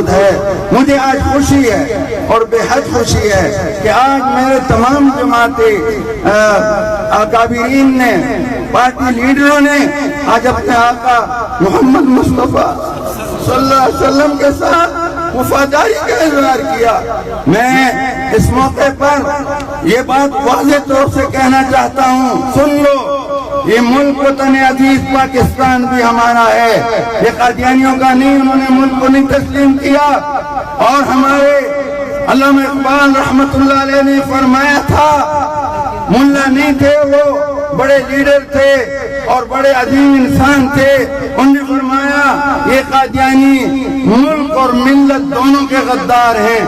موجود ہے. مجھے آج خوشی ہے اور بے حد خوشی ہے کہ آج میرے تمام جماعتی اکابرین نے، پارٹی لیڈروں نے آج اپنے آقا محمد مصطفیٰ صلی اللہ علیہ وسلم کے ساتھ وفاداری کا اظہار کیا. میں اس موقع پر یہ بات واضح طور سے کہنا چاہتا ہوں، سن لو، یہ ملک وطن عزیز پاکستان بھی ہمارا ہے، یہ قادیانیوں کا نہیں. انہوں نے ملک کو نہیں تسلیم کیا. اور ہمارے علامہ اقبال رحمت اللہ علیہ نے فرمایا تھا، ملا نہیں تھے وہ، بڑے لیڈر تھے اور بڑے عظیم انسان تھے. انہوں نے فرمایا یہ قادیانی ملک اور ملت دونوں کے غدار ہیں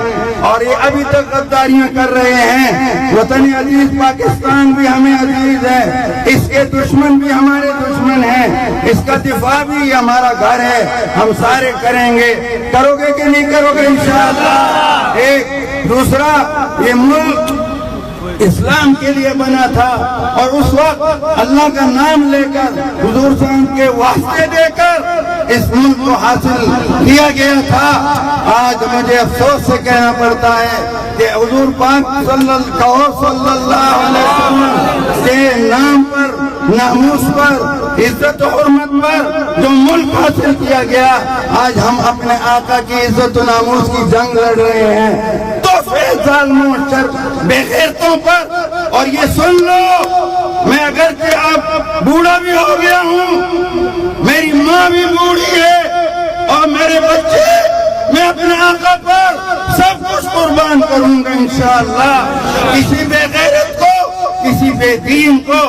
اور یہ ابھی تک غداریاں کر رہے ہیں. وطن عزیز پاکستان بھی ہمیں عزیز ہے، اس کے دشمن بھی ہمارے دشمن ہیں، اس کا دفاع بھی ہمارا گھر ہے. ہم سارے کریں گے. کرو گے کہ نہیں کرو گے انشاءاللہ؟ ایک دوسرا، یہ ملک اسلام کے لیے بنا تھا اور اس وقت اللہ کا نام لے کر، حضور صلی اللہ علیہ وسلم کے واسطے دے کر اس ملک کو حاصل کیا گیا تھا. آج مجھے افسوس سے کہنا پڑتا ہے کہ حضور پاک صلی اللہ علیہ وسلم کے نام پر، ناموس پر، عزت و حرمت پر جو ملک حاصل کیا گیا، آج ہم اپنے آقا کی عزت و ناموس کی جنگ لڑ رہے ہیں. ظالموں بے غیرتوں پر. اور یہ سن لو، میں اگرچہ اب بوڑھا بھی ہو گیا ہوں، میری ماں بھی بوڑھی ہے اور میرے بچے، میں اپنے آقا پر سب کچھ قربان کروں گا انشاءاللہ. کسی بے غیرت کو، کسی بے دین کو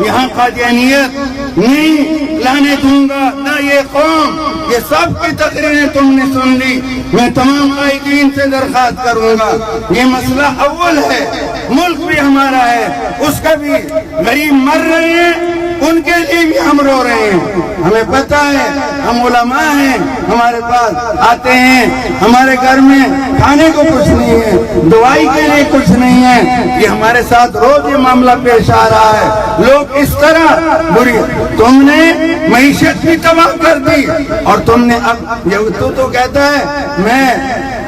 یہاں قادیانیت نہیں لانے دوں گا، نہ یہ قوم. یہ سب کی تقریریں تم نے سن لی. میں تمام قائدین سے درخواست کروں گا، یہ مسئلہ اول ہے، ملک بھی ہمارا ہے، اس کا بھی غریب مر رہے ہیں، ان کے لیے بھی ہم رو رہے ہیں. ہمیں پتہ ہے، ہم علماء ہیں، ہمارے پاس آتے ہیں، ہمارے گھر میں کھانے کو کچھ نہیں ہے، دوائی کے لیے کچھ نہیں ہے. یہ ہمارے ساتھ روز یہ معاملہ پیش آ رہا ہے. لوگ اس طرح بری، تم نے معیشت بھی تباہ کر دی اور تم نے اب تو کہتا ہے میں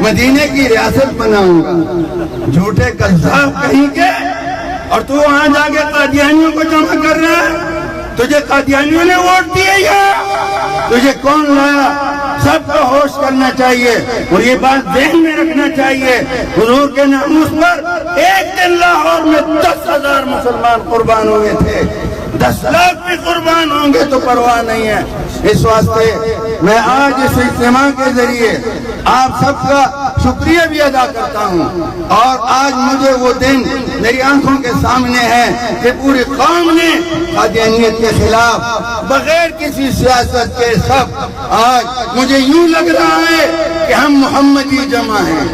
مدینے کی ریاست بناؤں گا. جھوٹے قذاب کہیں کے. اور تو وہاں جا کے قادیانیوں کو جمع کر رہا ہے. تجھے قادیانیوں نے ووٹ دیے یا تجھے کون لایا؟ سب کو ہوش کرنا چاہیے اور یہ بات ذہن میں رکھنا چاہیے. حضور کے ناموس پر ایک دن لاہور میں 10,000 مسلمان قربان ہوئے تھے. 10 لاکھ بھی قربان ہوں گے تو پرواہ نہیں ہے. اس واسطے میں آج اس اجتماع کے ذریعے آپ سب کا شکریہ بھی ادا کرتا ہوں. اور آج مجھے وہ دن میری آنکھوں کے سامنے ہے کہ پوری قوم نے قادیانیت کے خلاف بغیر کسی سیاست کے سب، آج مجھے یوں لگ رہا ہے کہ ہم محمدی جمع ہیں.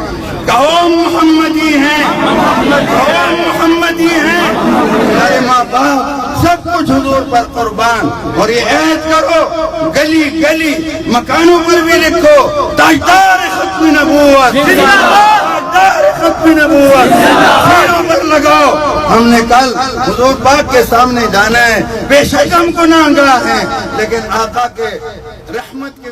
کہو محمدی ہیں، کہو محمدی ہیں. ہمارے ماں باپ سب کچھ حضور پر قربان. اور یہ عہد کرو، گلی گلی مکانوں پر بھی لکھو، تاجدار ختم نبوت، تاجدار ختم نبوت سینوں پر لگاؤ. ہم نے کل حضور پاک کے سامنے جانا ہے. بے شک ہم گناہگار ہیں، لیکن آقا کے رحمت کے